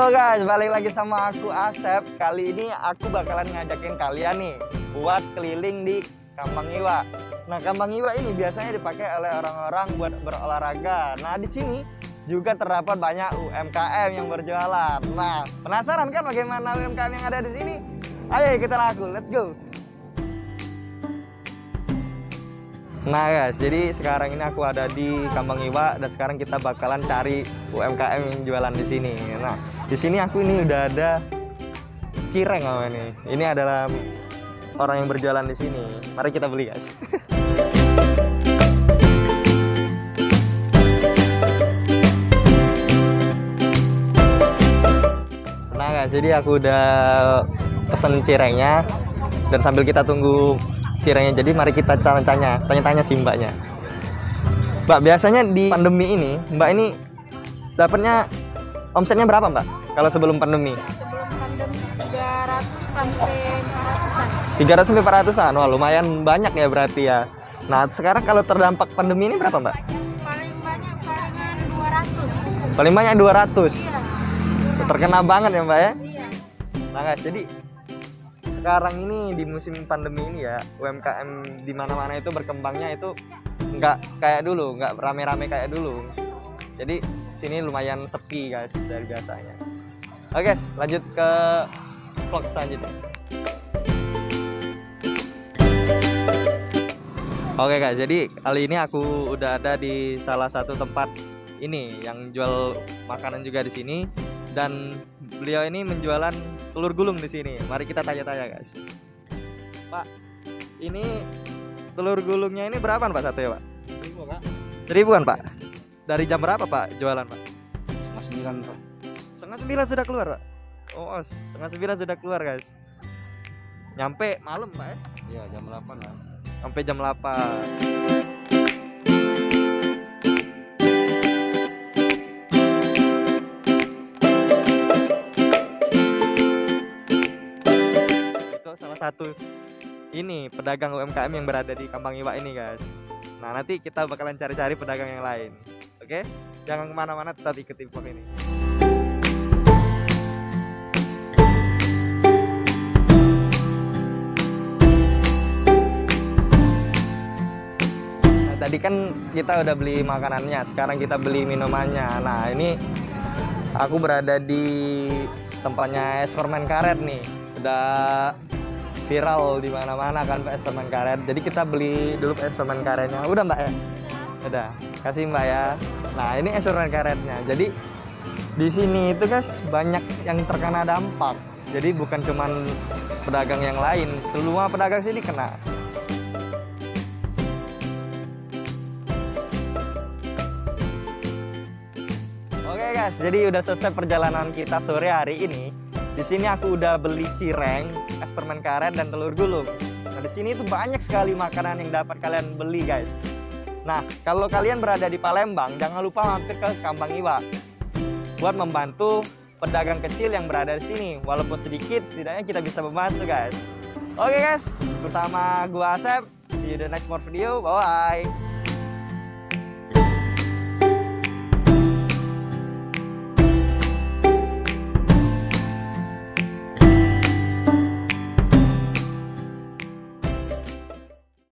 Halo guys, balik lagi sama aku Asep. Kali ini aku bakalan ngajakin kalian nih buat keliling di Kambang Iwa. Nah, Kambang Iwa ini biasanya dipakai oleh orang-orang buat berolahraga. Nah, di sini juga terdapat banyak UMKM yang berjualan. Nah, penasaran kan bagaimana UMKM yang ada di sini? Ayo kita laku, let's go. Nah guys, jadi sekarang ini aku ada di Kambang Iwa dan sekarang kita bakalan cari UMKM yang jualan di sini. Nah, di sini aku ini udah ada cireng sama ini. Ini adalah orang yang berjualan di sini. Mari kita beli guys. Nah guys, jadi aku udah pesen cirengnya dan sambil kita tunggu cirengnya, jadi mari kita tanya-tanya si mbaknya. Mbak, biasanya di pandemi ini mbak ini dapatnya omsetnya berapa mbak kalau sebelum pandemi? Sebelum pandemi 300 sampai 400-an. 300 sampai 400-an. Wah, lumayan banyak ya berarti ya. Nah, sekarang kalau terdampak pandemi ini berapa mbak? Paling banyak palingan 200. Paling banyak 200. Iya. Terkena banget ya mbak ya. Iya. Nah guys, jadi sekarang ini di musim pandemi ini ya, UMKM di mana-mana itu berkembangnya itu nggak kayak dulu, nggak rame-rame kayak dulu. Jadi sini lumayan sepi guys dari biasanya. Oke guys, lanjut ke vlog selanjutnya. Oke guys, jadi kali ini aku udah ada di salah satu tempat ini yang jual makanan juga di sini, dan beliau ini menjualan telur gulung di sini. Mari kita tanya-tanya guys. Pak, ini telur gulungnya ini berapaan Pak satu ya Pak? 1.000 Pak. 1.000-an Pak. Dari jam berapa Pak jualan Pak? Setengah 9 Pak. Setengah 9 sudah keluar Pak. Oh, setengah 9 sudah keluar guys. Nyampe malam Pak ya? Iya, jam 8 lah. Sampai jam 8. Salah satu ini pedagang UMKM yang berada di Kambang Iwa ini guys. Nah, nanti kita bakalan cari-cari pedagang yang lain. Oke, jangan kemana-mana, tetap ikuti vlog ini. Nah, tadi kan kita udah beli makanannya, sekarang kita beli minumannya. Nah, ini aku berada di tempatnya es permen karet nih. Udah viral di mana-mana kan es permen karet. Jadi kita beli dulu es permen karetnya. Udah mbak ya? Udah. Kasih mbak ya. Nah, ini es permen karetnya. Jadi di sini itu guys banyak yang terkena dampak. Jadi bukan cuman pedagang yang lain, semua pedagang sini kena. Oke guys, jadi udah selesai perjalanan kita sore hari ini. Di sini aku udah beli cireng, es permen karet, dan telur gulung. Nah, di sini itu banyak sekali makanan yang dapat kalian beli, guys. Nah, kalau kalian berada di Palembang, jangan lupa mampir ke Kambang Iwa buat membantu pedagang kecil yang berada di sini. Walaupun sedikit, setidaknya kita bisa membantu, guys. Oke, guys. Bersama gua Asep. See you the next more video. Bye-bye.